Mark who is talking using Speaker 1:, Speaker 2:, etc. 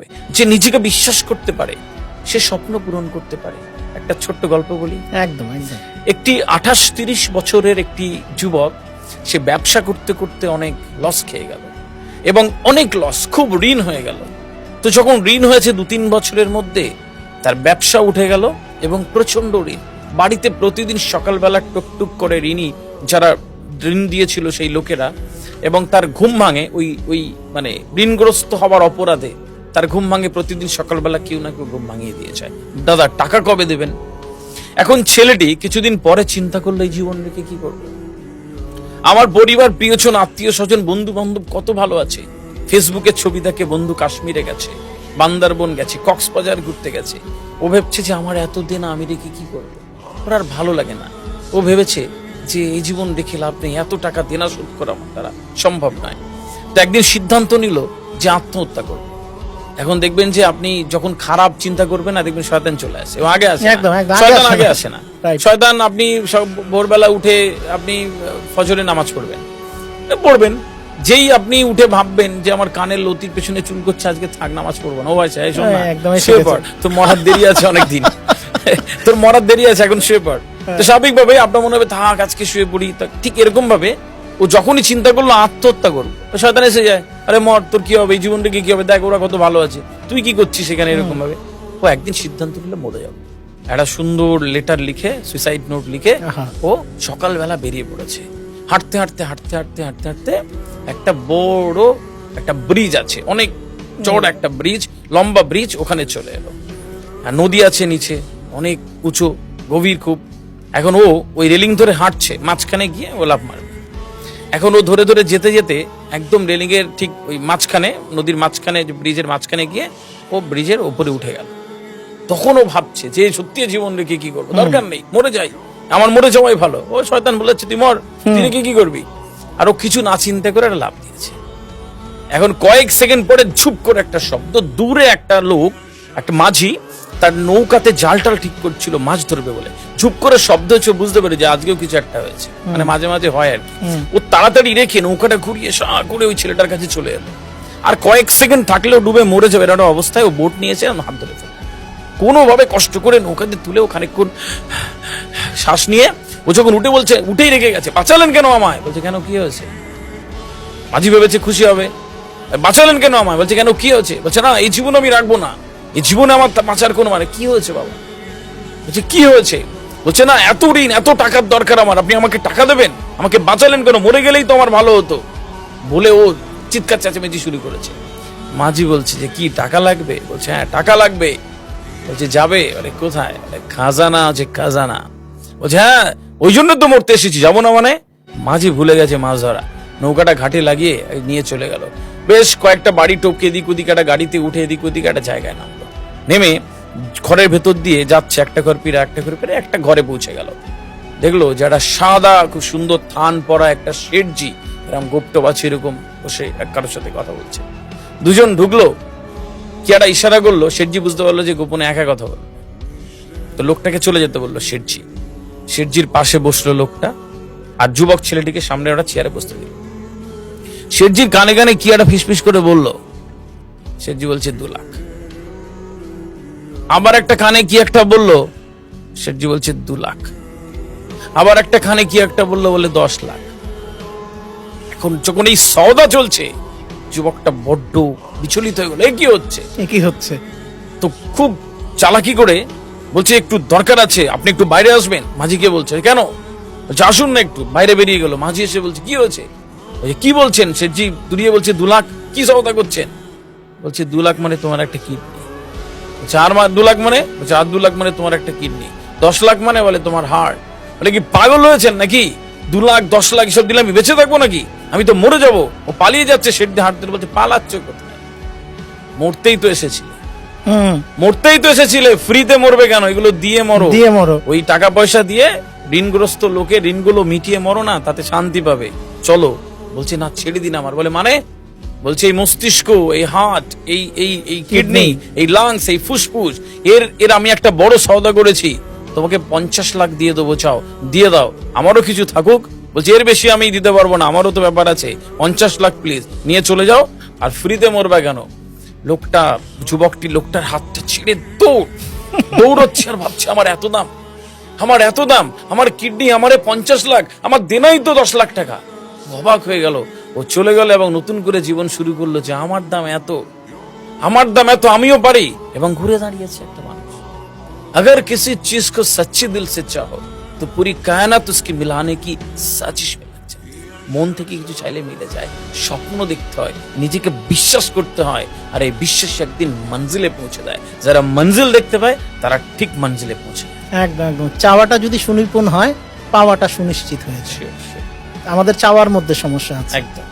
Speaker 1: হবে। যে নিজেকে বিশ্বাস করতে পারে সে স্বপ্ন পূরণ করতে পারে। একটা ছোট্ট গল্প বলি।
Speaker 2: একদম একদম।
Speaker 1: একটি 28-30 বছরের একটি যুবক, সে ব্যবসা করতে করতে অনেক লস খেয়ে গেল এবং অনেক লস, খুব ঋণ হয়ে গেল। তো যখন ঋণ হয়েছে 2-3 বছরের মধ্যে তার ব্যবসা উঠে গেল এবং প্রচন্ড ঋণ। বাড়িতে প্রতিদিন সকালবেলা টুকটুক করে ঋণী যারা ঋণ দিয়েছিল সেই লোকেরা, এবং তার ঘুম ভাঙে ওই মানে ঋণগ্রস্ত হওয়ার অপরাধে তার ঘুম ভাঙে। প্রতিদিন সকালবেলা কেউ না কেউ ঘুম ভাঙিয়ে দিয়ে যায়, দাদা টাকা কবে দেবেন। এখন ছেলেটি কিছুদিন পরে চিন্তা করলো এই জীবন রেখে কি করবে। আমার পরিবার, প্রিয়জন, আত্মীয় স্বজন, বন্ধু বান্ধব কত ভালো আছে। ফেসবুকে ছবি দেখে বন্ধু কাশ্মীরে গেছে, বান্দারবন গেছে, কক্সবাজার ঘুরতে গেছে। ও ভেবছে যে আমার এতদিন আমি রেখে কি করবো, ওর আর ভালো লাগে না। ও ভেবেছে যে এই জীবন রেখে লাভ নেই, এত টাকা দেনা শোধ করা আমার দ্বারা সম্ভব নয়। তো একদিন সিদ্ধান্ত নিল যে আত্মহত্যা করবে। এখন দেখবেন যে আপনি যখন খারাপ চিন্তা করবেন না, দেখবেন শয়তান চলে আসে, ও আগে আসে না। শয়তান আগে আসে না। শয়তান আপনি ভোরবেলা উঠে আপনি ফজরে নামাজ পড়বেন, যেই আপনি উঠে ভাববেন যে আমার কানের লতির পেছনে চুল করছে, আজকে থাক নামাজ পড়বো না, ও ভাই শুয়ে পড়, তোর মরার দেরি আছে অনেকদিন, তোর মরার দেরি আছে, এখন শুয়ে পড়। তো স্বাভাবিকভাবে আপনার মনে হবে থাক আজকে শুয়ে পড়ি। ঠিক এরকম ভাবে ও যখনই চিন্তা করলো আত্মহত্যা করবো, শয়তান এসে যায়, আরে মর, তোর কি হবে, এই জীবনটাকে কি হবে, দেখ ওরা কত ভালো আছে, তুই কি করছিস সেখানে, এরকম ভাবে। ও একদিন সিদ্ধান্ত নিলে মরে যাবে। একটা সুন্দর লেটার লিখে, সুইসাইড নোট লিখে ও সকালবেলা বেরিয়ে পড়েছে। হাঁটতে হাঁটতে হাঁটতে হাঁটতে হাঁটতে হাঁটতে একটা বড় একটা ব্রিজ আছে, অনেক চড় একটা ব্রিজ, লম্বা ব্রিজ, ওখানে চলে এলো। আর নদী আছে নিচে, অনেক উঁচু, গভীর খুব। এখন ও ওই রেলিং ধরে হাঁটছে, মাঝখানে গিয়ে ও লাফ মারবে। এখন ও ধরে ধরে যেতে যেতে একদম রেলিং এর ঠিক ওই মাঝখানে, নদীর মাঝখানে, ব্রিজের মাঝখানে গিয়ে ও ব্রিজের উপরে উঠে গেল। তখন ও ভাবছে যে সত্যি জীবন রেখে কি করবো, দরকার নেই, মরে যাই, আমার মরে যাওয়াই ভালো। ও শয়তান বলেছে তুই মর, তুই রেখে কি করবি। আর ও কিছু না চিন্তা করে একটা লাফ দিয়েছে। এখন কয়েক সেকেন্ড পরে ঝুপ করে একটা শব্দ, দূরে একটা লোক, একটা মাঝি তার নৌকাতে জাল টাল ঠিক করছিল মাছ ধরবে বলে, ঝুপ করে শব্দ হচ্ছে, বুঝতে পারে যে আজকেও কিছু একটা হয়েছে, মানে মাঝে মাঝে হয় আর কি। ও তাড়াতাড়ি রেখে নৌকাটা ঘুরিয়ে সা করে ওই ছেলেটার কাছে চলে এলো। আর কয়েক সেকেন্ড থাকলেও ডুবে মরে যাবে এরকম অবস্থায় ও বোট নিয়েছে, হাত ধরে ফেলে কোনোভাবে কষ্ট করে নৌকাতে তুলে ও খানিকক্ষণ শ্বাস নিয়ে ও যখন উঠে বলছে, উঠেই রেখে গেছে, বাঁচালেন কেন আমায়? বলছে কেন কি হয়েছে? মাঝি ভেবেছে খুশি হবে, বাঁচালেন কেন আমায়? বলছে কেন কি হয়েছে? বলছে না, এই জীবন আমি রাখবো না, এই জীবনে আমার বাঁচার কোনো মানে। কি হয়েছে বাবা? বলছে কি হয়েছে? বলছে না, এত ঋণ, এত টাকার দরকার আমার, আপনি আমাকে টাকা দেবেন, আমাকে বাঁচালেন কেন? মরে গেলেই তো আমার ভালো হতো। বলে ও চিৎকার চেঁচামেচি শুরু করেছে। মাঝি বলছে যে কি টাকা লাগবে? বলছে হ্যাঁ টাকা লাগবে। বলছে যাবে? আরে কোথায়? খাজানা আছে, খাজানা। বলছে হ্যাঁ ওই জন্য তো মরতে এসেছি, যাবো না মানে? মাঝি ভুলে গেছে মাছ ধরা, নৌকাটা ঘাটে লাগিয়ে নিয়ে চলে গেল। বেশ কয়েকটা বাড়ি টপকে এদিক ওদিক, একটা গাড়িতে উঠে এদিক ওদিক একটা জায়গায় নামলো। নেমে ঘরের ভেতর দিয়ে যাচ্ছে, একটা ঘর পেরে একটা ঘর পেরে একটা ঘরে পৌঁছে গেল। দেখলো যারা সাদা খুব সুন্দর থান পরা একটা শেঠজি, এরকম গোপ্ত বাছি এরকম বসে কারোর সাথে কথা বলছে। দুজন ঢুকলো, কি একটা ইশারা করলো, শেঠজি বুঝতে পারলো যে গোপনে একা কথা বললো। তো লোকটাকে চলে যেতে বললো শেঠজি। শেঠজির পাশে বসলো লোকটা, আর যুবক ছেলেটিকে সামনে ওরা চেয়ারে বসতে দিল। শেঠজির কানে কানে কি একটা ফিসফিস করে বললো। শেঠজি বলছে 2 লাখ। আবার একটা কানে কি একটা বললো, শেঠজি বলছে 2 লাখ। আবার একটা কানে কি একটা বললো, বলে 10 লাখ। এখন যখন এই সওদা চলছে, যুবকটা বড্ড বিচলিত হয়ে গেল, কি হচ্ছে। তো খুব চালাকি করে বলছে একটু দরকার আছে, আপনি একটু বাইরে আসবেন। মাঝিকে বলছে কেন? বলছে আসুন না একটু। বাইরে বেরিয়ে গেল। মাঝি এসে বলছে কি হয়েছে? বলছে কি বলছেন? শেঠজি দুরিয়ে বলছে 2 লাখ। কি সওদা করছেন? বলছে 2 লাখ মানে তোমার একটা কিডনি। বলছে আর 2 লাখ মানে? বলছে আর 2 লাখ মানে তোমার একটা কিডনি। 10 লাখ মানে? বলে তোমার হার্ট। বলে কি পাগল হয়েছেন নাকি? 2 লাখ 10 লাখ এসব দিলে আমি বেঁচে থাকবো নাকি? আমি তো মরে যাবো। ও পালিয়ে যাচ্ছে। শেঠজি হাত ধরে বলছে পালাচ্ছ কোথায়? মরতেই তো এসেছিলে, মরতেই তো এসেছিলে, ফ্রিতে মরবে কেন? এগুলো দিয়ে মরো। ওই টাকা পয়সা দিয়ে ঋণগ্রস্ত লোকে ঋণগুলো মিটিয়ে মরো না, তাতে শান্তি পাবে। চলো। বলছে না ছেড়ে দিন আমার। বলে মানে? বলছে এই মস্তিষ্ক, এই হার্ট, এই কিডনি, এই লাংস, এই ফুসফুস, এর আমি একটা বড় সওদা করেছি, তোমাকে 50 লাখ দিয়ে দেবো, চাও দিয়ে দাও, আমারও কিছু থাকুক। বলছে এর বেশি আমি দিতে পারবো না, আমারও তো ব্যাপার আছে, 50 লাখ প্লিজ, নিয়ে চলে যাও। আর ফ্রিতে মরবা কেন? যুবকটি লোকটার হাতটা ছেড়ে দৌড়চ্ছে আর ভাবছে আমার এত দাম, আমার কিডনি, আমারে 50 লাখ, আমার দেনাই তো 10 লাখ টাকা। অবাক হয়ে গেল, ও চলে গেল এবং নতুন করে জীবন শুরু করলো যে আমার দাম এত, আমিও পারি। এবং ঘুরে দাঁড়িয়েছে একটা মানুষ। अगर किसी चीज को सच्चे दिल से चाहो तो पूरी कायनात उसकी मिलाने की साजिश में लग जाती है। মন থেকে কিছু চাইলে মিলে যায়। স্বপ্ন দেখতে হয়, নিজেকে বিশ্বাস করতে হয়, আর এই বিশ্বাস একদিন মঞ্জিলে পৌঁছে দেয়। যারা মঞ্জিল দেখতে পায় তারা ঠিক মঞ্জিলে পৌঁছে যায়।
Speaker 2: একদম একদম। চাওয়াটা যদি সুনিপুণ হয়, পাওয়াটা সুনিশ্চিত হয়েছে। আমাদের চাওয়ার মধ্যে সমস্যা আছে।
Speaker 1: একদম।